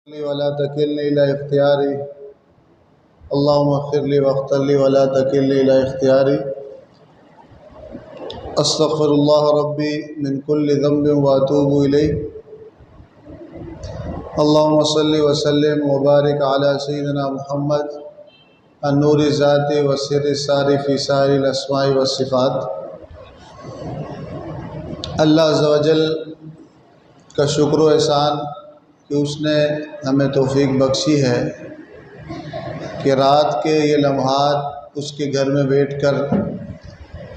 ولا تكلني إلى اختياري اللهم اغفر لي واغفر لي ولا تكلني إلى اختياري استغفر الله ربي من كل ذنب وأتوب إليه اللهم صل وسلم وبارك على سيدنا محمد النور الذاتي والسر الساري في سائر الأسماء والصفات۔ اللہ عز و جل کا شکر و احسان کہ اس نے ہمیں توفیق بخشی ہے کہ رات کے یہ لمحات اس کے گھر میں بیٹھ کر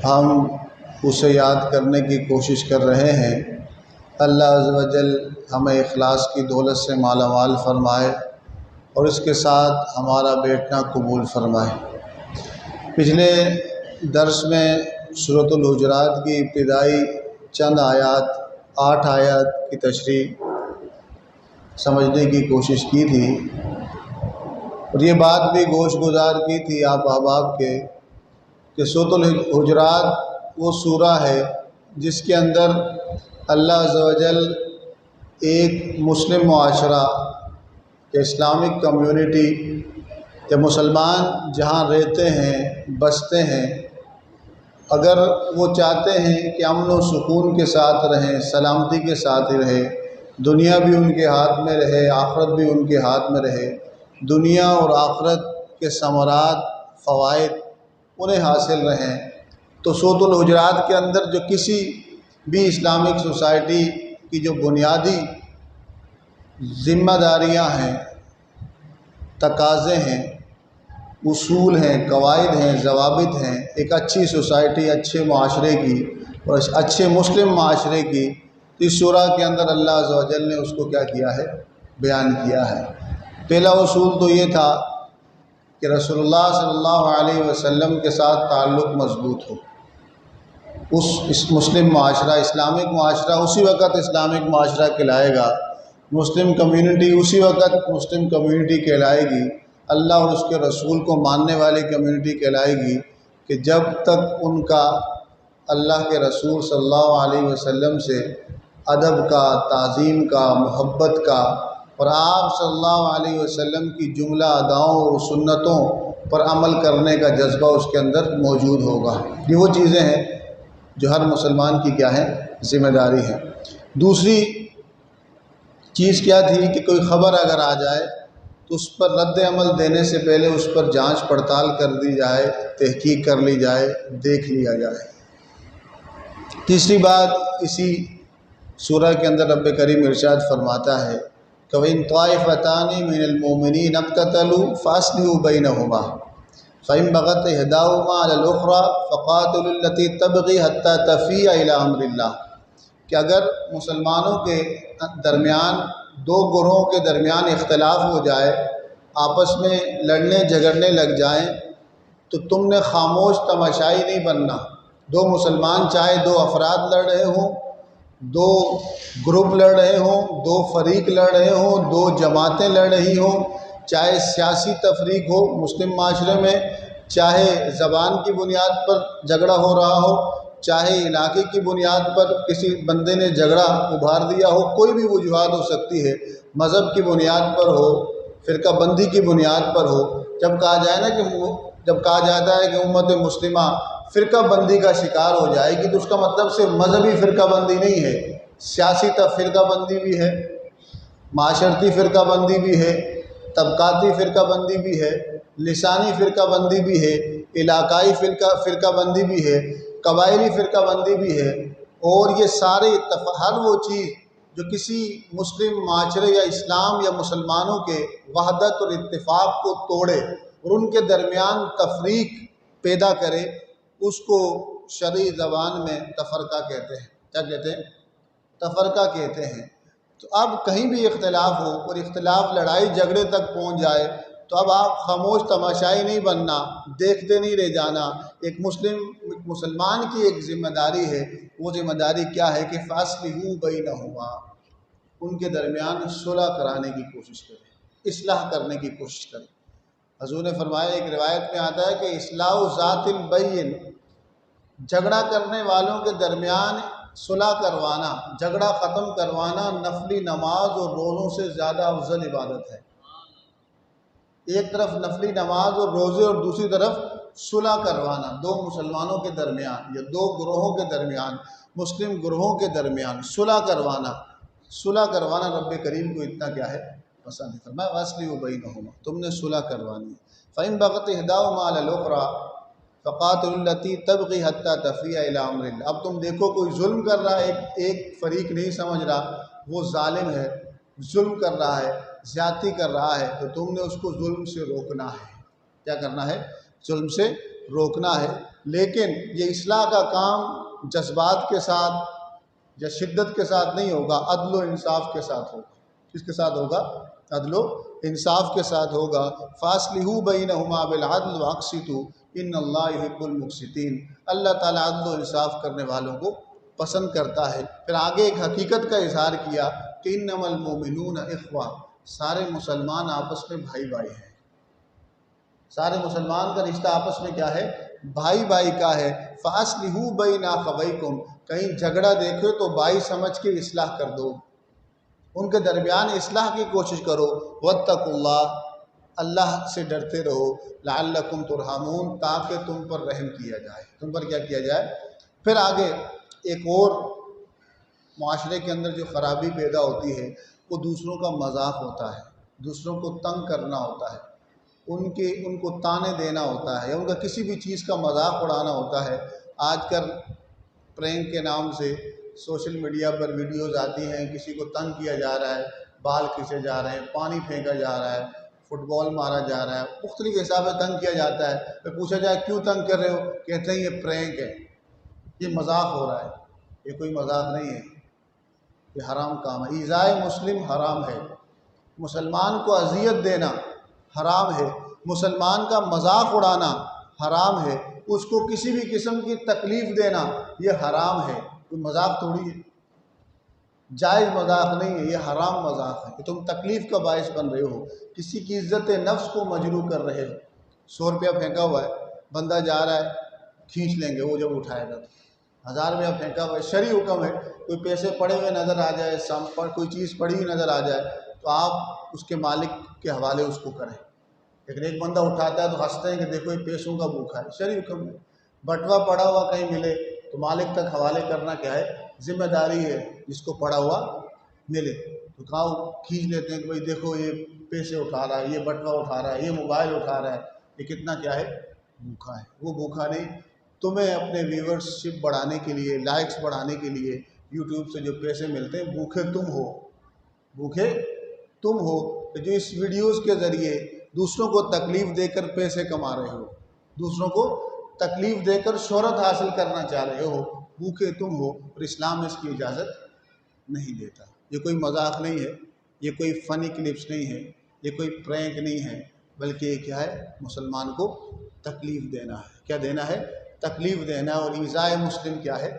ہم اسے یاد کرنے کی کوشش کر رہے ہیں۔ اللہ عز و جل ہمیں اخلاص کی دولت سے مالا مال فرمائے اور اس کے ساتھ ہمارا بیٹھنا قبول فرمائے۔ پچھلے درس میں سورۃ الحجرات کی ابتدائی چند آیات 8 آیات کی تشریح سمجھنے کی کوشش کی تھی اور یہ بات بھی گوش گزار کی تھی آپ احباب کے کہ سورۃ الحجرات وہ سورہ ہے جس کے اندر اللہ عز و جل ایک مسلم معاشرہ یا اسلامک کمیونٹی یا مسلمان جہاں رہتے ہیں بستے ہیں، اگر وہ چاہتے ہیں کہ امن و سکون کے ساتھ رہیں، سلامتی کے ساتھ ہی رہے، دنیا بھی ان کے ہاتھ میں رہے، آخرت بھی ان کے ہاتھ میں رہے، دنیا اور آخرت کے ثمرات فوائد انہیں حاصل رہیں، تو سورۃ الحجرات کے اندر جو کسی بھی اسلامک سوسائٹی کی جو بنیادی ذمہ داریاں ہیں، تقاضے ہیں، اصول ہیں، قواعد ہیں، ضوابط ہیں ایک اچھی سوسائٹی، اچھے معاشرے کی اور اچھے مسلم معاشرے کی، اس سورہ کے اندر اللہ عز و جل نے اس کو کیا کیا ہے، بیان کیا ہے۔ پہلا اصول تو یہ تھا کہ رسول اللہ صلی اللہ علیہ وسلم کے ساتھ تعلق مضبوط ہو۔ اس مسلم معاشرہ، اسلامک معاشرہ اسی وقت اسلامک معاشرہ کہلائے گا، مسلم کمیونٹی اسی وقت مسلم کمیونٹی کہلائے گی، اللہ اور اس کے رسول کو ماننے والی کمیونٹی کہلائے گی کہ جب تک ان کا اللہ کے رسول صلی اللہ علیہ وسلم سے ادب کا، تعظیم کا، محبت کا اور آپ صلی اللہ علیہ وسلم کی جملہ اداؤں اور سنتوں پر عمل کرنے کا جذبہ اس کے اندر موجود ہوگا۔ یہ وہ چیزیں ہیں جو ہر مسلمان کی کیا ہے، ذمہ داری ہے۔ دوسری چیز کیا تھی کہ کوئی خبر اگر آ جائے تو اس پر رد عمل دینے سے پہلے اس پر جانچ پڑتال کر دی جائے، تحقیق کر لی جائے، دیکھ لیا جائے۔ تیسری بات اسی سورہ کے اندر رب کریم ارشاد فرماتا ہے کہ وَإِن طَائِفَتَانِ مِنَ الْمُؤْمِنِينَ اقْتَتَلُوا فَأَصْلِحُوا بَيْنَهُمَا فَإِن بَغَتْ إِحْدَاهُمَا عَلَى الْأُخْرَى فَقَاتِلُوا الَّتِي تَبْغِي حَتَّى تَفِيءَ إِلَىٰ أَمْرِ اللَّهِ، کہ اگر مسلمانوں کے درمیان دو گروہوں کے درمیان اختلاف ہو جائے، آپس میں لڑنے جھگڑنے لگ جائیں، تو تم نے خاموش تماشائی نہیں بننا۔ دو مسلمان چاہے دو افراد لڑ رہے ہوں، دو گروپ لڑ رہے ہوں، دو فریق لڑ رہے ہوں، دو جماعتیں لڑ رہی ہوں، چاہے سیاسی تفریق ہو مسلم معاشرے میں، چاہے زبان کی بنیاد پر جھگڑا ہو رہا ہو، چاہے علاقے کی بنیاد پر کسی بندے نے جھگڑا ابھار دیا ہو، کوئی بھی وجوہات ہو سکتی ہے، مذہب کی بنیاد پر ہو، فرقہ بندی کی بنیاد پر ہو۔ جب کہا جاتا ہے کہ امت مسلمہ فرقہ بندی کا شکار ہو جائے گی تو اس کا مطلب صرف مذہبی فرقہ بندی نہیں ہے، سیاسی فرقہ بندی بھی ہے، معاشرتی فرقہ بندی بھی ہے، طبقاتی فرقہ بندی بھی ہے، لسانی فرقہ بندی بھی ہے، علاقائی فرقہ بندی بھی ہے، قبائلی فرقہ بندی بھی ہے، اور یہ سارے ہر وہ چیز جو کسی مسلم معاشرے یا اسلام یا مسلمانوں کے وحدت اور اتفاق کو توڑے اور ان کے درمیان تفریق پیدا کرے، اس کو شرعی زبان میں تفرقہ کہتے ہیں۔ کیا کہتے ہیں؟ تفرقہ کہتے ہیں۔ تو اب کہیں بھی اختلاف ہو اور اختلاف لڑائی جھگڑے تک پہنچ جائے تو اب آپ خاموش تماشائی نہیں بننا، دیکھتے نہیں رہ جانا۔ ایک مسلمان کی ایک ذمہ داری ہے، وہ ذمہ داری کیا ہے کہ فَأَصْلِحُوا بَيْنَهُمَا، ان کے درمیان صلح کرانے کی کوشش کریں، اصلاح کرنے کی کوشش کریں۔ حضور نے فرمایا، ایک روایت میں آتا ہے کہ اصلاح ذات البین، جھگڑا کرنے والوں کے درمیان صلح کروانا، جھگڑا ختم کروانا نفلی نماز اور روزوں سے زیادہ افضل عبادت ہے۔ ایک طرف نفلی نماز اور روزے اور دوسری طرف صلح کروانا، دو مسلمانوں کے درمیان یا دو گروہوں کے درمیان، مسلم گروہوں کے درمیان صلح کروانا رب کریم کو اتنا کیا ہے پسند ہے۔ فرمایا وَأَصْلِحُوا بَيْنَهُمَا، تم نے صلح کروانی ہے۔ فَإِن بَغَتْ إِحْدَاهُمَا عَلَى الْأُخْرَى فَقَاتِلُوا الَّتِي تَبْغِي حَتَّى تَفِيءَ إِلَىٰ أَمْرِ اللَّهِ۔ اب تم دیکھو کوئی ظلم کر رہا ہے، ایک فریق نہیں سمجھ رہا وہ ظالم ہے، ظلم کر رہا ہے، زیادتی کر رہا ہے، تو تم نے اس کو ظلم سے روکنا ہے۔ کیا کرنا ہے؟ ظلم سے روکنا ہے۔ لیکن یہ اصلاح کا کام جذبات کے ساتھ یا شدت کے ساتھ نہیں ہوگا، عدل و انصاف کے ساتھ ہوگا۔ کس کے ساتھ ہوگا؟ عدل و انصاف کے ساتھ ہوگا۔ فَأَصْلِحُوا بَيْنَهُمَا بِالْعَدْلِ وَأَقْسِطُوا إِنَّ اللَّهَ يُحِبُّ الْمُقْسِطِينَ۔ اللہ تعالیٰ عدل و انصاف کرنے والوں کو پسند کرتا ہے۔ پھر آگے ایک حقیقت کا اظہار کیا کہ إِنَّمَا الْمُؤْمِنُونَ إِخْوَةٌ، سارے مسلمان آپس میں بھائی بھائی ہیں۔ سارے مسلمان کا رشتہ آپس میں کیا ہے؟ بھائی بھائی کا ہے۔ فَأَصْلِحُوا بَيْنَ أَخَوَيْكُمْ، کہیں جھگڑا دیکھو تو بھائی سمجھ کے اصلاح کر دو، ان کے درمیان اصلاح کی کوشش کرو۔ وَاتَّقُوا اللَّهَ، اللہ سے ڈرتے رہو، لَعَلَّكُمْ تُرْحَمُونَ، تاکہ تم پر رحم کیا جائے، تم پر کیا کیا جائے۔ پھر آگے ایک اور معاشرے کے اندر جو خرابی پیدا ہوتی ہے وہ دوسروں کا مذاق ہوتا ہے، دوسروں کو تنگ کرنا ہوتا ہے، ان کو تانے دینا ہوتا ہے، یا ان کا کسی بھی چیز کا مذاق اڑانا ہوتا ہے۔ آج کل پرینک کے نام سے سوشل میڈیا پر ویڈیوز آتی ہیں، کسی کو تنگ کیا جا رہا ہے، بال کھینچے جا رہے ہیں، پانی پھینکا جا رہا ہے، فٹ بال مارا جا رہا ہے، مختلف حساب سے تنگ کیا جاتا ہے۔ پھر پوچھا جائے کیوں تنگ کر رہے ہو؟ کہتے ہیں یہ پرینک ہے، یہ مذاق ہو رہا ہے۔ یہ کوئی مذاق نہیں ہے، یہ حرام کام ہے۔ ایذائے مسلم حرام ہے، مسلمان کو اذیت دینا حرام ہے، مسلمان کا مذاق اڑانا حرام ہے، اس کو کسی بھی قسم کی تکلیف دینا یہ حرام ہے۔ کوئی مذاق تھوڑی ہے، جائز مذاق نہیں ہے، یہ حرام مذاق ہے کہ تم تکلیف کا باعث بن رہے ہو، کسی کی عزت نفس کو مجروح کر رہے ہو۔ 100 روپیہ پھینکا ہوا ہے، بندہ جا رہا ہے، کھینچ لیں گے وہ جب اٹھائے گا تو۔ 1000 روپیہ پھینکا ہوا ہے، شرعی حکم ہے، کوئی پیسے پڑے ہوئے نظر آ جائے، کوئی چیز پڑی ہوئی نظر آ جائے تو آپ اس کے مالک کے حوالے اس کو کریں۔ لیکن ایک بندہ اٹھاتا ہے تو ہنستے ہیں کہ دیکھو یہ پیسوں کا بھوکھا ہے، شرعی حکم ہے۔ بٹوا پڑا ہوا کہیں ملے تو مالک تک حوالے کرنا کیا ہے؟ ذمہ داری ہے، جس کو پڑا ہوا ملے تو کہاں کھینچ لیتے ہیں کہ بھائی دیکھو یہ پیسے اٹھا رہا ہے، یہ بٹوا اٹھا رہا ہے، یہ موبائل اٹھا رہا ہے، یہ کتنا کیا ہے؟ بھوکھا ہے۔ وہ بھوکھا نہیں، تمہیں اپنے ویورشپ بڑھانے کے لیے، لائکس بڑھانے کے لیے یوٹیوب سے جو پیسے ملتے ہیں، بھوکھے تم ہو کہ جو اس ویڈیوز کے ذریعے دوسروں کو تکلیف دے کر پیسے کما رہے ہو، دوسروں کو تکلیف دے کر شہرت حاصل کرنا چاہ رہے ہو، بھوکے تم ہو، اور اسلام اس کی اجازت نہیں دیتا۔ یہ کوئی مذاق نہیں ہے، یہ کوئی فنی کلپس نہیں ہے، یہ کوئی پرینک نہیں ہے، بلکہ یہ کیا ہے؟ مسلمان کو تکلیف دینا ہے۔ کیا دینا ہے؟ تکلیف دینا ہے۔ اور ایذائے مسلم کیا ہے؟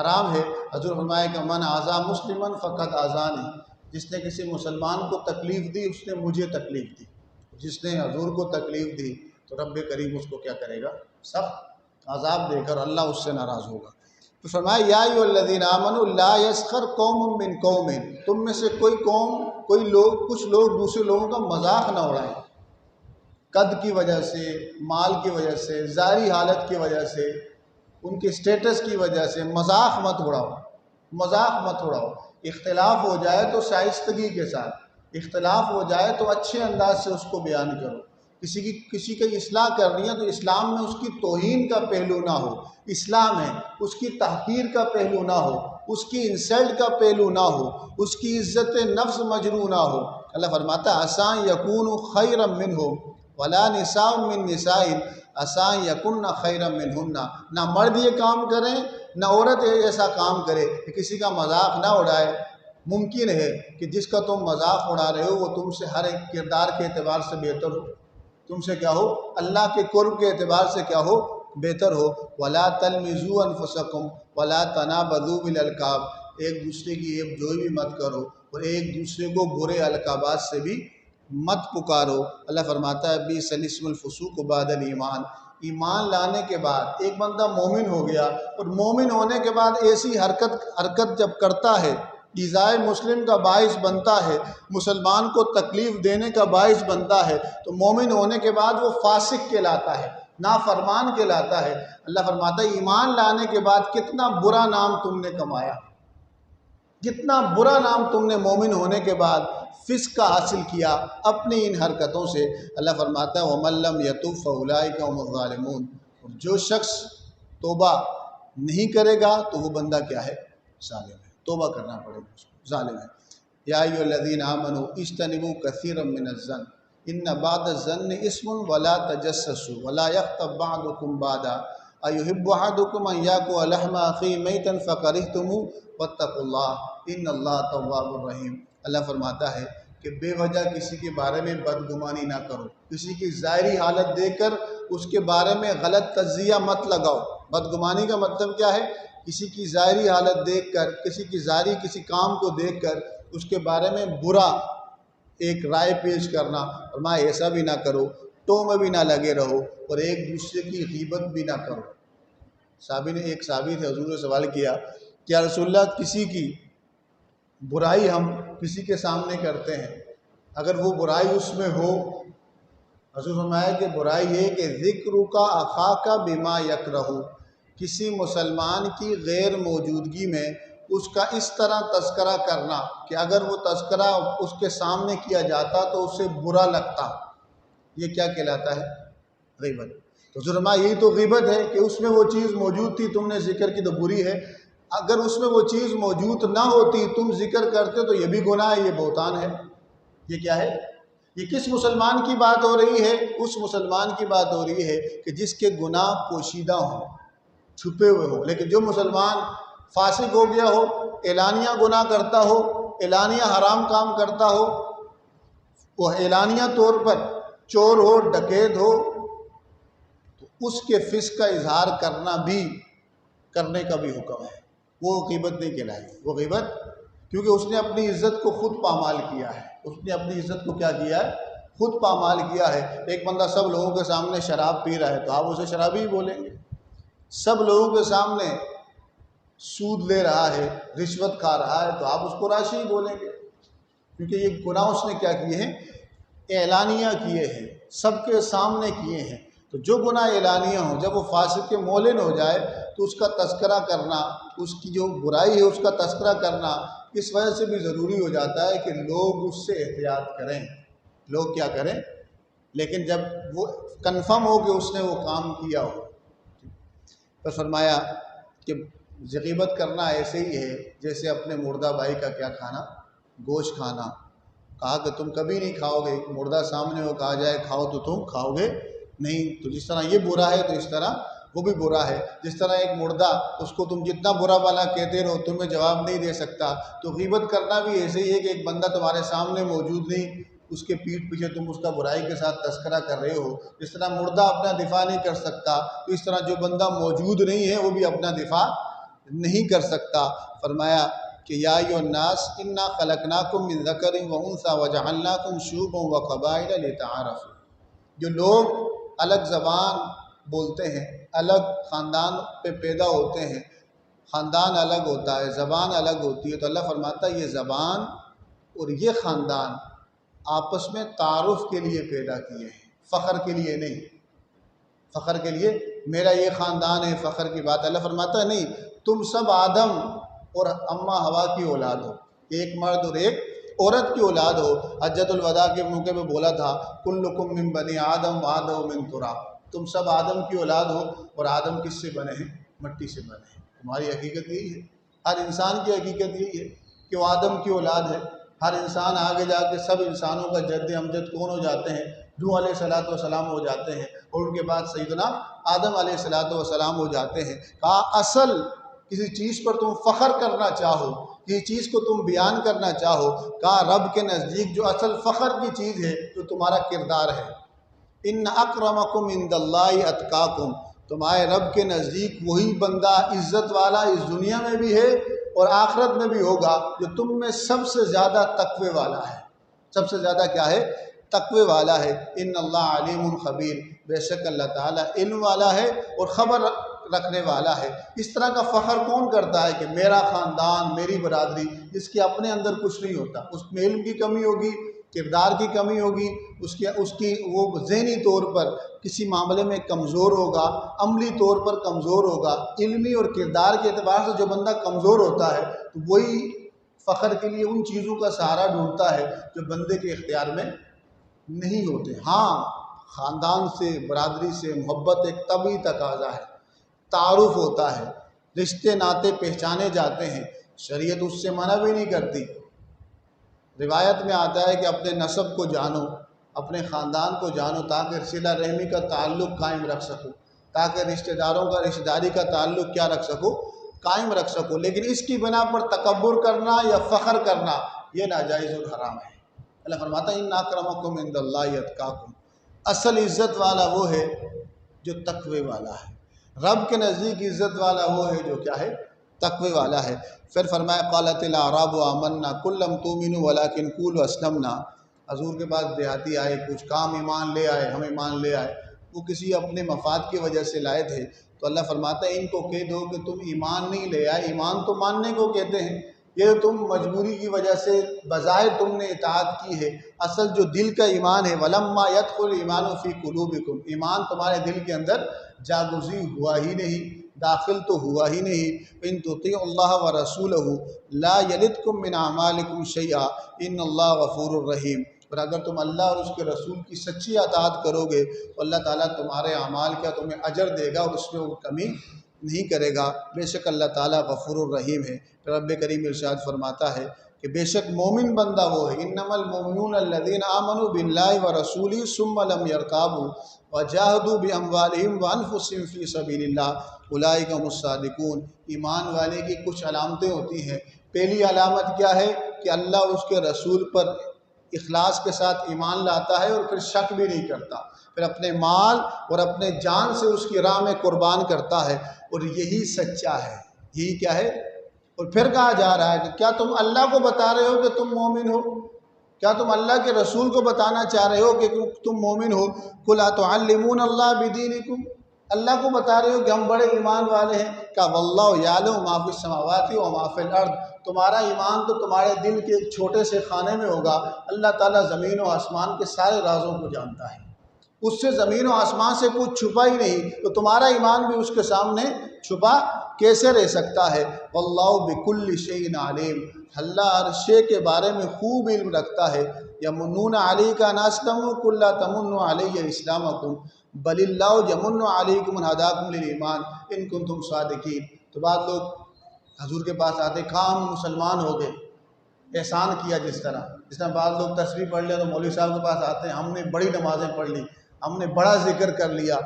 حرام ہے۔ حضور فرمایا کہ من آذا مسلما فقد آذانی، جس نے کسی مسلمان کو تکلیف دی اس نے مجھے تکلیف دی، جس نے حضور کو تکلیف دی تو رب کریم اس کو کیا کرے گا؟ سخت عذاب دے کر اللہ اس سے ناراض ہوگا۔ تو فرمایا یا ایھا الذین آمنوا لا یسخر قوم من قوم، تم میں سے کوئی قوم، کچھ لوگ دوسرے لوگوں کا مذاق نہ اڑائیں، قد کی وجہ سے، مال کی وجہ سے، ظاہری حالت کی وجہ سے، ان کے سٹیٹس کی وجہ سے مذاق مت اڑاؤ۔ اختلاف ہو جائے تو شائستگی کے ساتھ، اختلاف ہو جائے تو اچھے انداز سے اس کو بیان کرو۔ کسی کی اصلاح کرنی ہے تو اسلام میں اس کی توہین کا پہلو نہ ہو، اسلام ہے اس کی تحقیر کا پہلو نہ ہو، اس کی انسلٹ کا پہلو نہ ہو، اس کی عزت نفس مجروح نہ ہو۔ اللہ فرماتا ہے عسیٰ یکونوا خیرا منہم ولا نساء من نساء عسیٰ یکن خیرا منہن، نہ مرد یہ کام کریں نہ عورت ایسا کام کرے کہ کسی کا مذاق نہ اڑائے۔ ممکن ہے کہ جس کا تم مذاق اڑا رہے ہو وہ تم سے ہر ایک کردار کے اعتبار سے بہتر ہو، تم سے کیا ہو؟ اللہ کے قرب کے اعتبار سے کیا ہو؟ بہتر ہو۔ وَلَا تَلْمِزُوا أَنفُسَكُمْ وَلَا تَنَابَذُوا بِالْأَلْقَابِ، ایک دوسرے کی عیب جوئی بھی مت کرو اور ایک دوسرے کو برے القابات سے بھی مت پکارو۔ اللہ فرماتا ہے بئس الاسم الفسوق بعد الایمان، ایمان لانے کے بعد ایک بندہ مومن ہو گیا اور مومن ہونے کے بعد ایسی حرکت جب کرتا ہے، ایذائے مسلم کا باعث بنتا ہے، مسلمان کو تکلیف دینے کا باعث بنتا ہے، تو مومن ہونے کے بعد وہ فاسق کہلاتا ہے، نافرمان کہلاتا ہے۔ اللہ فرماتا ہے ایمان لانے کے بعد کتنا برا نام تم نے کمایا، کتنا برا نام تم نے مومن ہونے کے بعد فسق کا حاصل کیا اپنی ان حرکتوں سے۔ اللہ فرماتا ہے وَمَن لَّمْ يَتُبْ فَأُولَٰئِكَ هُمُ الظَّالِمُونَ، اور جو شخص توبہ نہیں کرے گا تو وہ بندہ کیا ہے؟ ظالم ہے، توبہ کرنا پڑے گا اس کو، ظالم ہے۔ یا ایھا الذین آمنوا اجتنبوا کثیرا من الظن ان بعض الظن اسم ولا تجسسوا ولا یغتب بعضکم بعضا ایحب احدکم ان یاکل لحم اخیہ میتا فکرہتموہ واتقوا اللہ ان اللہ تواب الرحیم۔ اللہ فرماتا ہے کہ بے وجہ کسی کے بارے میں بدگمانی نہ کرو، کسی کی ظاہری حالت دیکھ کر اس کے بارے میں غلط تجزیہ مت لگاؤ۔ بدگمانی کا مطلب کیا ہے؟ کسی کی ظاہری حالت دیکھ کر، کسی کی ظاہری کسی کام کو دیکھ کر اس کے بارے میں برا ایک رائے پیش کرنا، اور میں ایسا بھی نہ کرو، ٹو میں بھی نہ لگے رہو، اور ایک دوسرے کی غیبت بھی نہ کرو۔ ایک صحابی تھے، حضور نے سوال کیا کہ یا رسول اللہ کسی کی برائی ہم کسی کے سامنے کرتے ہیں، اگر وہ برائی اس میں ہو، حضور فرمایا کہ برائی یہ کہ ذکر کا اخاک بما یکرہ، کسی مسلمان کی غیر موجودگی میں اس کا اس طرح تذکرہ کرنا کہ اگر وہ تذکرہ اس کے سامنے کیا جاتا تو اسے برا لگتا، یہ کیا کہلاتا ہے؟ غیبت۔ تو حضور فرمایا یہی تو غیبت ہے کہ اس میں وہ چیز موجود تھی، تم نے ذکر کی تو بری ہے، اگر اس میں وہ چیز موجود نہ ہوتی تم ذکر کرتے تو یہ بھی گناہ ہے، یہ بہتان ہے۔ یہ کیا ہے؟ یہ کس مسلمان کی بات ہو رہی ہے؟ اس مسلمان کی بات ہو رہی ہے کہ جس کے گناہ پوشیدہ ہوں، چھپے ہوئے ہوں۔ لیکن جو مسلمان فاسق ہو گیا ہو، اعلانیہ گناہ کرتا ہو، اعلانیہ حرام کام کرتا ہو، وہ اعلانیہ طور پر چور ہو، ڈکیت ہو، تو اس کے فسق کا اظہار کرنے کا بھی حکم ہے۔ وہ غیبت نہیں کہلائے گی، وہ غیبت، کیونکہ اس نے اپنی عزت کو خود پامال کیا ہے، اس نے اپنی عزت کو کیا کیا ہے؟ خود پامال کیا ہے۔ ایک بندہ سب لوگوں کے سامنے شراب پی رہا ہے تو آپ اسے شرابی ہی بولیں گے۔ سب لوگوں کے سامنے سود لے رہا ہے، رشوت کھا رہا ہے تو آپ اس کو راشی ہی بولیں گے، کیونکہ یہ گناہ اس نے کیا کیے ہیں؟ اعلانیہ کیے ہیں، سب کے سامنے کیے ہیں۔ تو جو گناہ اعلانیہ ہوں، جب وہ فاسق کے مولن ہو جائے تو اس کا تذکرہ کرنا، اس کی جو برائی ہے اس کا تذکرہ کرنا اس وجہ سے بھی ضروری ہو جاتا ہے کہ لوگ اس سے احتیاط کریں، لوگ کیا کریں؟ لیکن جب وہ کنفرم ہو کہ اس نے وہ کام کیا ہو۔ تو فرمایا کہ غیبت کرنا ایسے ہی ہے جیسے اپنے مردہ بھائی کا کیا کھانا؟ گوشت کھانا۔ کہا کہ تم کبھی نہیں کھاؤ گے، مردہ سامنے ہو کہا جائے کھاؤ تو تم کھاؤ گے نہیں۔ تو جس طرح یہ برا ہے تو اس طرح وہ بھی برا ہے۔ جس طرح ایک مردہ، اس کو تم جتنا برا بھلا کہتے رہو تمہیں جواب نہیں دے سکتا، تو غیبت کرنا بھی ایسے ہی ہے کہ ایک بندہ تمہارے سامنے موجود نہیں، اس کے پیٹھ پیچھے تم اس کا برائی کے ساتھ تذکرہ کر رہے ہو۔ جس طرح مردہ اپنا دفاع نہیں کر سکتا، تو اس طرح جو بندہ موجود نہیں ہے وہ بھی اپنا دفاع نہیں کر سکتا۔ فرمایا کہ یا ایھا الناس انا خلقناکم من ذکر و انثی وجعلناکم شعوبا وقبائل لتعارفوا، جو لوگ الگ زبان بولتے ہیں، الگ خاندان پہ پیدا ہوتے ہیں، خاندان الگ ہوتا ہے، زبان الگ ہوتی ہے، تو اللہ فرماتا ہے یہ زبان اور یہ خاندان آپس میں تعارف کے لیے پیدا کیے ہیں، فخر کے لیے نہیں۔ فخر کے لیے میرا یہ خاندان ہے، فخر کی بات اللہ فرماتا ہے نہیں، تم سب آدم اور اماں ہوا کی اولاد ہو، ایک مرد اور ایک عورت کی اولاد ہو۔ حجۃ الوداع کے موقع پہ بولا تھا کلکم من بنی آدم وآدم من تراب، تم سب آدم کی اولاد ہو اور آدم کس سے بنے ہیں؟ مٹی سے بنے ہیں۔ تمہاری حقیقت یہی ہے، ہر انسان کی حقیقت یہی ہے کہ وہ آدم کی اولاد ہے۔ ہر انسان آگے جا کے سب انسانوں کا جد امجد کون ہو جاتے ہیں؟ نوح علیہ السلام ہو جاتے ہیں، اور ان کے بعد سیدنا آدم علیہ السلام ہو جاتے ہیں۔ کہا اصل کسی چیز پر تم فخر کرنا چاہو، کسی چیز کو تم بیان کرنا چاہو، کہا رب کے نزدیک جو اصل فخر کی چیز ہے جو تمہارا کردار ہے، ان اکرمکم عند اللہ اتقاکم، تمہارے رب کے نزدیک وہی بندہ عزت والا اس دنیا میں بھی ہے اور آخرت میں بھی ہوگا جو تم میں سب سے زیادہ تقوی والا ہے۔ سب سے زیادہ کیا ہے؟ تقوی والا ہے۔ ان اللہ علیم خبیر، بے شک اللہ تعالیٰ علم والا ہے اور خبر رکھنے والا ہے۔ اس طرح کا فخر کون کرتا ہے کہ میرا خاندان، میری برادری، جس کے اپنے اندر کچھ نہیں ہوتا، اس میں علم کی کمی ہوگی، کردار کی کمی ہوگی، اس کی وہ ذہنی طور پر کسی معاملے میں کمزور ہوگا، عملی طور پر کمزور ہوگا، علمی اور کردار کے اعتبار سے جو بندہ کمزور ہوتا ہے تو وہی فخر کے لیے ان چیزوں کا سہارا ڈھونڈتا ہے جو بندے کے اختیار میں نہیں ہوتے۔ ہاں، خاندان سے، برادری سے محبت ایک طبعی تقاضا ہے، تعارف ہوتا ہے، رشتے ناطے پہچانے جاتے ہیں، شریعت اس سے منع بھی نہیں کرتی۔ روایت میں آتا ہے کہ اپنے نسب کو جانو، اپنے خاندان کو جانو، تاکہ صلہ رحمی کا تعلق قائم رکھ سکو، تاکہ رشتہ داروں کا، رشتہ داری کا تعلق کیا رکھ سکو، قائم رکھ سکو۔ لیکن اس کی بنا پر تکبر کرنا یا فخر کرنا یہ ناجائز اور حرام ہے۔ اللہ فرماتا ہے ان اکرمکم عند اللہ اتقاکم، اصل عزت والا وہ ہے جو تقوی والا ہے، رب کے نزدیک عزت والا وہ ہے جو کیا ہے، تقوی والا ہے۔ پھر فرمایا قالت الاعراب آمنا قل لم تؤمنوا ولکن قولوا اسلمنا، حضور کے پاس دیہاتی آئے، کچھ کام ایمان لے آئے، ہم ایمان لے آئے، وہ کسی اپنے مفاد کی وجہ سے لائے تھے، تو اللہ فرماتا ہے ان کو کہہ دو کہ تم ایمان نہیں لے آئے، ایمان تو ماننے کو کہتے ہیں، یہ تم مجبوری کی وجہ سے بظاہر تم نے اطاعت کی ہے، اصل جو دل کا ایمان ہے وَلَمَّا يَدْخُلُ الْإِيمَانُ فِي قُلُوبِكُمْ، ایمان تمہارے دل کے اندر جاگزی ہوا ہی نہیں، داخل تو ہوا ہی نہیں۔ ان تطیعوا اللہ ورسولہ لا یلدکم من اعمالکم شیئا ان اللہ غفور الرحیم، اور اگر تم اللہ اور اس کے رسول کی سچی اطاعت کرو گے تو اللہ تعالیٰ تمہارے اعمال کا تمہیں اجر دے گا اور اس میں وہ کمی نہیں کرے گا، بے شک اللہ تعالیٰ غفور الرحیم ہے۔ پھر رب کریم ارشاد فرماتا ہے کہ بے شک مومن بندہ وہ ہے، انما المؤمنون الذین آمنوا باللہ ورسولہ ثم لم یرتابوا وجاہدوا باموالہم وانفسہم فی سبیل اللہ اولئک هم الصادقون، ایمان والے کی کچھ علامتیں ہوتی ہیں۔ پہلی علامت کیا ہے کہ اللہ اور اس کے رسول پر اخلاص کے ساتھ ایمان لاتا ہے اور پھر شک بھی نہیں کرتا، پھر اپنے مال اور اپنے جان سے اس کی راہ میں قربان کرتا ہے، اور یہی سچا ہے، یہی کیا ہے۔ اور پھر کہا جا رہا ہے کہ کیا تم اللہ کو بتا رہے ہو کہ تم مومن ہو؟ کیا تم اللہ کے رسول کو بتانا چاہ رہے ہو کہ تم مومن ہو؟ قل اتعلمون اللہ بدینکم، اللہ کو بتا رہے ہو کہ ہم بڑے ایمان والے ہیں؟ کہ واللہ یعلم ما فی السماوات و ما فی الارض، تمہارا ایمان تو تمہارے دل کے ایک چھوٹے سے خانے میں ہوگا، اللہ تعالیٰ زمین و آسمان کے سارے رازوں کو جانتا ہے، اس سے زمین و آسمان سے کچھ چھپا ہی نہیں، تو تمہارا ایمان بھی اس کے سامنے چھپا کیسے رہ سکتا ہے؟ واللہ بکل شیء علیم، اللہ ہر شے کے بارے میں خوب علم رکھتا ہے۔ یمنون علیک ان اسلموا قل لا تمنوا علی اسلامکم بل اللہ یمن علیکم ان ہداکم للایمان ان کنتم صادقین۔ تو بعض لوگ حضور کے پاس آتے، کہاں ہم مسلمان ہو گئے، احسان کیا، جس طرح بعض لوگ تسبیح پڑھ لیا تو مولوی صاحب کے پاس آتے ہیں، ہم نے بڑی نمازیں پڑھ لی، ہم نے بڑا ذکر کر لیا،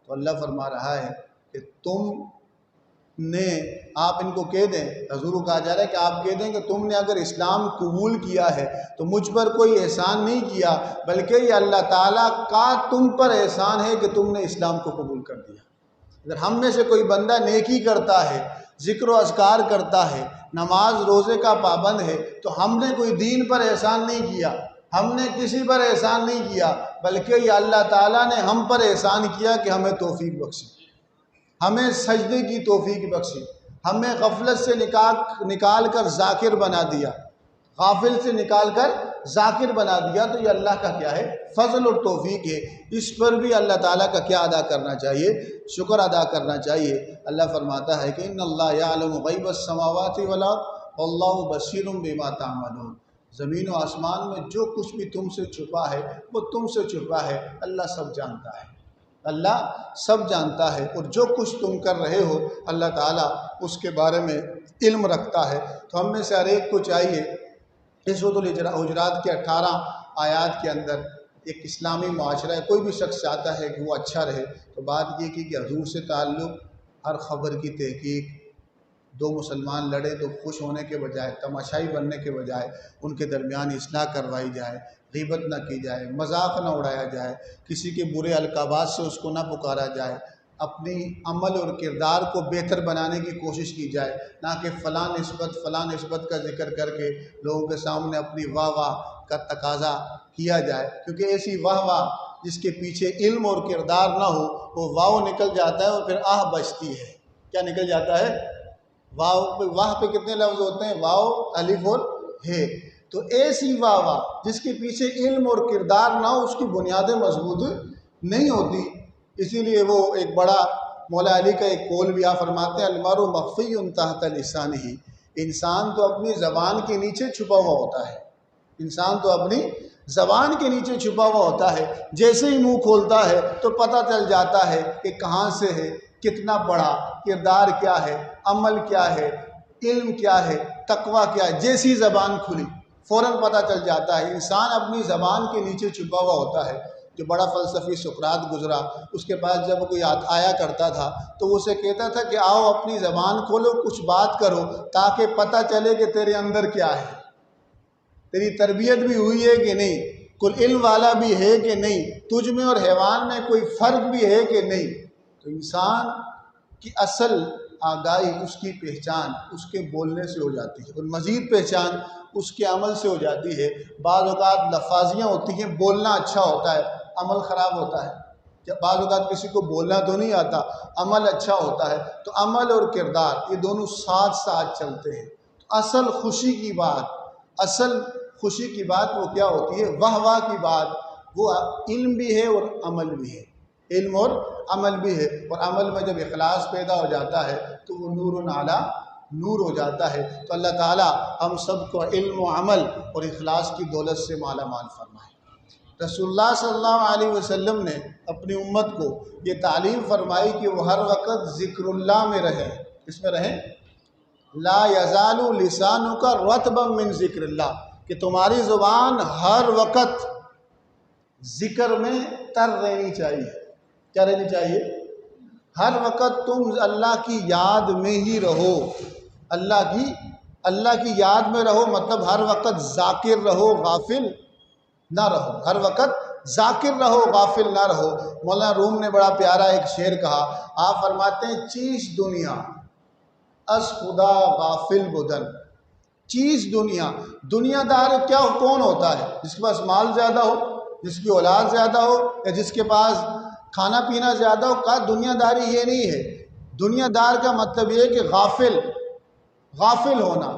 تو اللہ فرما رہا ہے کہ آپ ان کو کہہ دیں، حضور کو کہا جا رہا ہے کہ آپ کہہ دیں کہ تم نے اگر اسلام قبول کیا ہے تو مجھ پر کوئی احسان نہیں کیا، بلکہ یہ اللہ تعالیٰ کا تم پر احسان ہے کہ تم نے اسلام کو قبول کر دیا۔ اگر ہم میں سے کوئی بندہ نیکی کرتا ہے، ذکر و اذکار کرتا ہے، نماز روزے کا پابند ہے، تو ہم نے کوئی دین پر احسان نہیں کیا، ہم نے کسی پر احسان نہیں کیا، بلکہ یہ اللہ تعالیٰ نے ہم پر احسان کیا کہ ہمیں توفیق بخشی، ہمیں سجدے کی توفیق بخشی، ہمیں غفلت سے نکال کر ذاکر بنا دیا، غافل سے نکال کر ذاکر بنا دیا، تو یہ اللہ کا کیا ہے، فضل اور توفیق ہے۔ اس پر بھی اللہ تعالیٰ کا کیا ادا کرنا چاہیے، شکر ادا کرنا چاہیے۔ اللہ فرماتا ہے کہ ان اللہ یعلم غیب السماوات والارض واللہ بصیر بما تعملون، زمین و آسمان میں جو کچھ بھی تم سے چھپا ہے وہ تم سے چھپا ہے، اللہ سب جانتا ہے، اللہ سب جانتا ہے، اور جو کچھ تم کر رہے ہو اللہ تعالیٰ اس کے بارے میں علم رکھتا ہے۔ تو ہم میں سے ہر ایک کو چاہیے اس سورۃ الحجرات کے 18 آیات کے اندر ایک اسلامی معاشرہ ہے، کوئی بھی شخص چاہتا ہے کہ وہ اچھا رہے، تو بات یہ کی کہ حضور سے تعلق، ہر خبر کی تحقیق، دو مسلمان لڑے تو خوش ہونے کے بجائے، تماشائی بننے کے بجائے ان کے درمیان اصلاح کروائی جائے، غیبت نہ کی جائے، مذاق نہ اڑایا جائے، کسی کے برے القابات سے اس کو نہ پکارا جائے، اپنی عمل اور کردار کو بہتر بنانے کی کوشش کی جائے، نہ کہ فلاں نسبت کا ذکر کر کے لوگوں کے سامنے اپنی واہ واہ کا تقاضا کیا جائے، کیونکہ ایسی واہ واہ جس کے پیچھے علم اور کردار نہ ہو وہ واو نکل جاتا ہے اور پھر آہ بچتی ہے۔ کیا نکل جاتا ہے؟ واہ پہ کتنے لفظ ہوتے ہیں؟ واو، الف اور ہے۔ تو ایسی واہ واہ جس کے پیچھے علم اور کردار نہ ہو، اس کی بنیادیں مضبوط نہیں ہوتی۔ اسی لیے وہ ایک بڑا مولا علی کا ایک قول بھی آپ فرماتے ہیں، المرء مخفی تحت لسانہ، انسان تو اپنی زبان کے نیچے چھپا ہوا ہوتا ہے، انسان تو اپنی زبان کے نیچے چھپا ہوا ہوتا ہے، جیسے ہی منہ کھولتا ہے تو پتہ چل جاتا ہے کہ کہاں سے ہے، کتنا بڑا، کردار کیا ہے، عمل کیا ہے، علم کیا ہے، تقوی کیا ہے۔ جیسی زبان کھلی فوراً پتہ چل جاتا ہے۔ انسان اپنی زبان کے نیچے چھپا ہوا ہوتا ہے۔ جو بڑا فلسفی سقراط گزرا، اس کے پاس جب کوئی آیا کرتا تھا تو وہ اسے کہتا تھا کہ آؤ اپنی زبان کھولو، کچھ بات کرو تاکہ پتہ چلے کہ تیرے اندر کیا ہے، تیری تربیت بھی ہوئی ہے کہ نہیں، کوئی علم والا بھی ہے کہ نہیں، تجھ میں اور حیوان میں کوئی فرق بھی ہے کہ نہیں۔ تو انسان کی اصل آگاہی، اس کی پہچان اس کے بولنے سے ہو جاتی ہے، اور مزید پہچان اس کے عمل سے ہو جاتی ہے۔ بعض اوقات لفاظیاں ہوتی ہیں، بولنا اچھا ہوتا ہے، عمل خراب ہوتا ہے۔ بعض اوقات کسی کو بولنا تو نہیں آتا، عمل اچھا ہوتا ہے، تو عمل اور کردار یہ دونوں ساتھ ساتھ چلتے ہیں۔ اصل خوشی کی بات وہ کیا ہوتی ہے؟ واہ واہ کی بات، وہ علم بھی ہے اور عمل بھی ہے، علم اور عمل بھی ہے۔ اور عمل میں جب اخلاص پیدا ہو جاتا ہے تو وہ نور علی نور ہو جاتا ہے۔ تو اللہ تعالیٰ ہم سب کو علم و عمل اور اخلاص کی دولت سے مالا مال فرمائے۔ رسول اللہ صلی اللہ علیہ وسلم نے اپنی امت کو یہ تعلیم فرمائی کہ وہ ہر وقت ذکر اللہ میں رہیں۔ کس میں رہیں؟ لا یزال لسانک رطبا من ذکر اللہ، کہ تمہاری زبان ہر وقت ذکر میں تر رہنی چاہیے۔ کیا رہنی چاہیے؟ ہر وقت تم اللہ کی یاد میں ہی رہو، اللہ کی یاد میں رہو، مطلب ہر وقت ذاکر رہو، غافل نہ رہو، ہر وقت ذاکر رہو، غافل نہ رہو۔ مولانا روم نے بڑا پیارا ایک شعر کہا، آپ فرماتے ہیں چیز دنیا از خدا غافل بدن۔ چیز دنیا دار کیا کون ہوتا ہے؟ جس کے پاس مال زیادہ ہو، جس کی اولاد زیادہ ہو، یا جس کے پاس کھانا پینا زیادہ ہو۔ کہا دنیا داری یہ نہیں ہے، دنیا دار کا مطلب یہ ہے کہ غافل ہونا،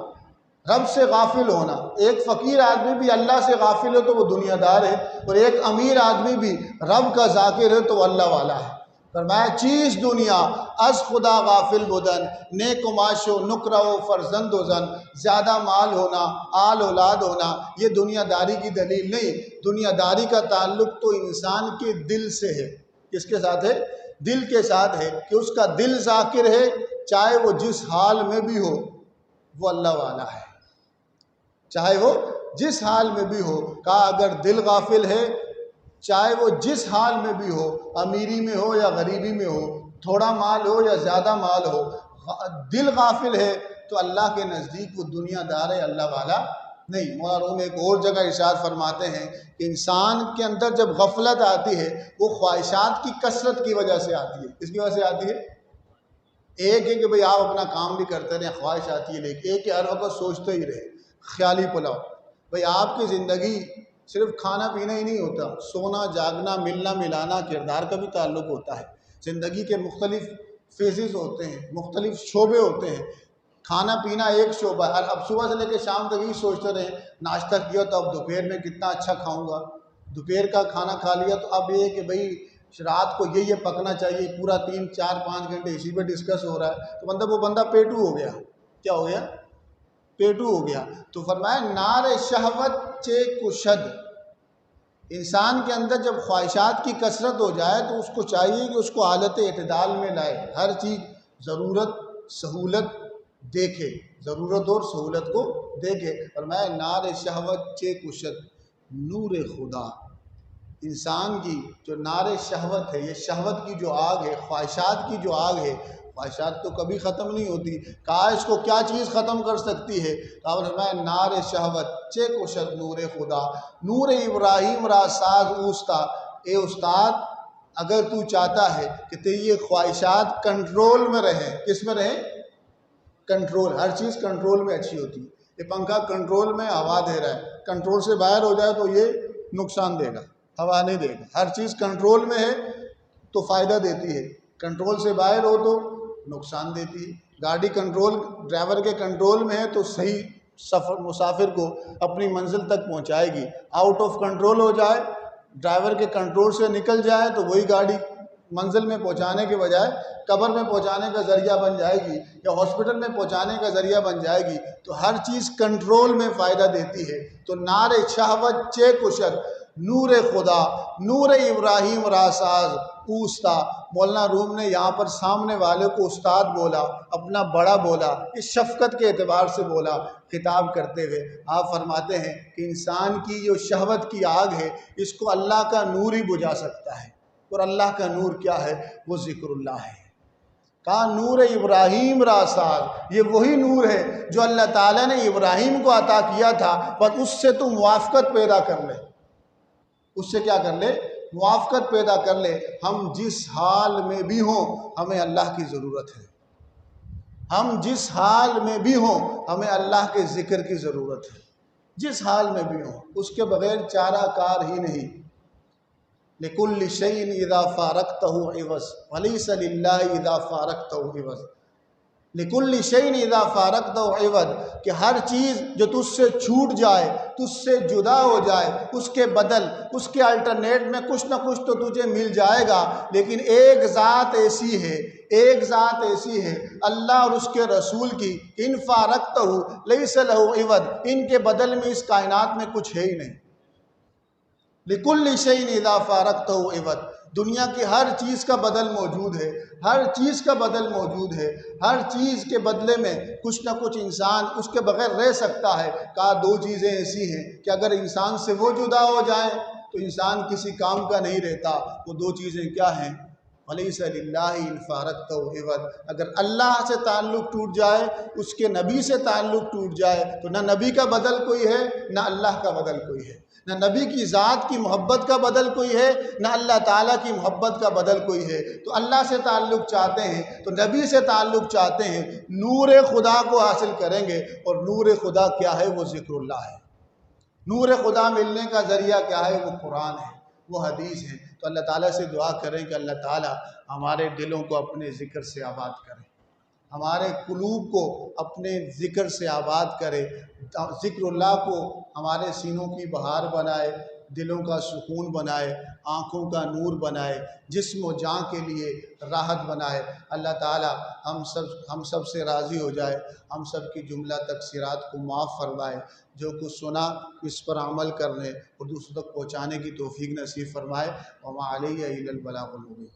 رب سے غافل ہونا۔ ایک فقیر آدمی بھی اللہ سے غافل ہے تو وہ دنیا دار ہے، اور ایک امیر آدمی بھی رب کا ذاکر ہے تو وہ اللہ والا ہے۔ فرمایا چیز دنیا از خدا غافل بدن، نیک و معاش و نکرہ و فرزند و زن، زیادہ مال ہونا، آل اولاد ہونا یہ دنیا داری کی دلیل نہیں۔ دنیا داری کا تعلق تو انسان کے دل سے ہے۔ کس کے ساتھ ہے؟ دل کے ساتھ ہے، کہ اس کا دل ذاکر ہے، چاہے وہ جس حال میں بھی ہو وہ اللہ والا ہے، چاہے وہ جس حال میں بھی ہو۔ کہا اگر دل غافل ہے، چاہے وہ جس حال میں بھی ہو، امیری میں ہو یا غریبی میں ہو، تھوڑا مال ہو یا زیادہ مال ہو، دل غافل ہے تو اللہ کے نزدیک وہ دنیا دار ہے، اللہ والا نہیں۔ مولانا روم ایک اور جگہ ارشاد فرماتے ہیں کہ انسان کے اندر جب غفلت آتی ہے وہ خواہشات کی کثرت کی وجہ سے آتی ہے۔ کس کی وجہ سے آتی ہے؟ ایک ہے کہ بھئی آپ اپنا کام بھی کرتے رہیں، خواہش آتی ہے، لیکن ایک کہ ہر وقت سوچتے ہی رہے، خیالی پلاؤ۔ بھئی آپ کی زندگی صرف کھانا پینا ہی نہیں ہوتا، سونا جاگنا، ملنا ملانا، کردار کا بھی تعلق ہوتا ہے۔ زندگی کے مختلف فیزز ہوتے ہیں، مختلف شعبے ہوتے ہیں۔ کھانا پینا ایک شعبہ ہے، اب صبح سے لے کے شام تک ہی سوچتے رہے، ناشتہ کیا تو اب دوپہر میں کتنا اچھا کھاؤں گا، دوپہر کا کھانا کھا لیا تو اب یہ کہ بھئی رات کو یہ پکنا چاہیے، پورا 3 4 5 گھنٹے اسی پہ ڈسکس ہو رہا ہے، تو وہ بندہ پیٹو ہو گیا۔ کیا ہو گیا؟ پیٹو ہو گیا۔ تو فرمایا نار شہوت چے کشد، انسان کے اندر جب خواہشات کی کثرت ہو جائے تو اس کو چاہیے کہ اس کو حالت اعتدال میں لائے، ہر چیز ضرورت سہولت دیکھے، ضرورت اور سہولت کو دیکھے۔ فرمایا نار شہوت چے کشد نور خدا، انسان کی جو نار شہوت ہے، یہ شہوت کی جو آگ ہے، خواہشات کی جو آگ ہے، خواہشات تو کبھی ختم نہیں ہوتی۔ کہا اس کو کیا چیز ختم کر سکتی ہے؟ کہا فرمایا نار شہوت چے کشد نور خدا، نور ابراہیم را ساز اوستا۔ اے استاد، اگر تو چاہتا ہے کہ تیری یہ خواہشات کنٹرول میں رہیں، کس میں رہیں؟ کنٹرول، ہر چیز کنٹرول میں اچھی ہوتی ہے۔ یہ پنکھا کنٹرول میں ہوا دے رہا ہے، کنٹرول سے باہر ہو جائے تو یہ نقصان دے گا، ہوا نہیں دے گا۔ ہر چیز کنٹرول میں ہے تو فائدہ دیتی ہے، کنٹرول سے باہر ہو تو نقصان دیتی ہے۔ گاڑی کنٹرول، ڈرائیور کے کنٹرول میں ہے تو صحیح مسافر کو اپنی منزل تک پہنچائے گی۔ آؤٹ آف کنٹرول ہو جائے، ڈرائیور کے کنٹرول سے نکل جائے تو وہی گاڑی منزل میں پہنچانے کے بجائے قبر میں پہنچانے کا ذریعہ بن جائے گی یا ہاسپٹل میں پہنچانے کا ذریعہ بن جائے گی۔ تو ہر چیز کنٹرول میں فائدہ دیتی ہے۔ تو نار شہوت چے کشک، نور خدا نور ابراہیم راساز اوستا۔ مولانا روم نے یہاں پر سامنے والے کو استاد بولا، اپنا بڑا بولا، اس شفقت کے اعتبار سے بولا خطاب کرتے ہوئے۔ آپ فرماتے ہیں کہ انسان کی جو شہوت کی آگ ہے اس کو اللہ کا نور ہی بجھا سکتا ہے، اور اللہ کا نور کیا ہے؟ وہ ذکر اللہ ہے۔ کہا نور ابراہیم راساز، یہ وہی نور ہے جو اللہ تعالیٰ نے ابراہیم کو عطا کیا تھا، بس اس سے تو موافقت پیدا کر لے۔ اس سے کیا کر لے؟ موافقت پیدا کر لے۔ ہم جس حال میں بھی ہوں ہمیں اللہ کی ضرورت ہے، ہم جس حال میں بھی ہوں ہمیں اللہ کے ذکر کی ضرورت ہے، جس حال میں بھی ہوں، اس کے بغیر چارہ کار ہی نہیں۔ لِكُلِّ شَيْءٍ إِذَا فَارَقْتَهُ عِوَضٌ وَلَيْسَ لِلَّهِ إِذَا فَارَقْتَهُ عِوَضٌ۔ لِكُلِّ شَيْءٍ إِذَا فَارَقْتَهُ عِوَضٌ، کہ ہر چیز جو تجھ سے چھوٹ جائے، تجھ سے جدا ہو جائے، اس کے بدل، اس کے الٹرنیٹ میں کچھ نہ کچھ تو تجھے مل جائے گا، لیکن ایک ذات ایسی ہے، ایک ذات ایسی ہے اللہ اور اس کے رسول کی، ان فارقتہ لیس لہ عوض، ان کے بدل میں اس کائنات میں کچھ ہے ہی نہیں۔ لِكُلِّ شَيْءٍ إِذَا فَارَقْتَهُ عِوَضٌ، دنیا کی ہر چیز کا بدل موجود ہے، ہر چیز کا بدل موجود ہے، ہر چیز کے بدلے میں کچھ نہ کچھ انسان اس کے بغیر رہ سکتا ہے۔ کہا دو چیزیں ایسی ہیں کہ اگر انسان سے وہ جدا ہو جائیں تو انسان کسی کام کا نہیں رہتا۔ وہ دو چیزیں کیا ہیں؟ وَلَيْسَ لِلَّهِ إِنْ فَارَقْتَهُ عِوَضٌ، اگر اللہ سے تعلق ٹوٹ جائے، اس کے نبی سے تعلق ٹوٹ جائے تو نہ نبی کا بدل کوئی ہے، نہ اللہ کا بدل کوئی ہے، نہ نبی کی ذات کی محبت کا بدل کوئی ہے، نہ اللہ تعالیٰ کی محبت کا بدل کوئی ہے۔ تو اللہ سے تعلق چاہتے ہیں تو نبی سے تعلق چاہتے ہیں، نور خدا کو حاصل کریں گے، اور نور خدا کیا ہے؟ وہ ذکر اللہ ہے۔ نور خدا ملنے کا ذریعہ کیا ہے؟ وہ قرآن ہے، وہ حدیث ہے۔ تو اللہ تعالیٰ سے دعا کریں کہ اللہ تعالیٰ ہمارے دلوں کو اپنے ذکر سے آباد کرے، ہمارے قلوب کو اپنے ذکر سے آباد کرے، ذکر اللہ کو ہمارے سینوں کی بہار بنائے، دلوں کا سکون بنائے، آنکھوں کا نور بنائے، جسم و جان کے لیے راحت بنائے۔ اللہ تعالی ہم سب سے راضی ہو جائے، ہم سب کی جملہ تقصیرات کو معاف فرمائے، جو کچھ سنا اس پر عمل کرنے اور دوسروں تک پہنچانے کی توفیق نصیب فرمائے۔ وما علیہ الا البلاغ المبین۔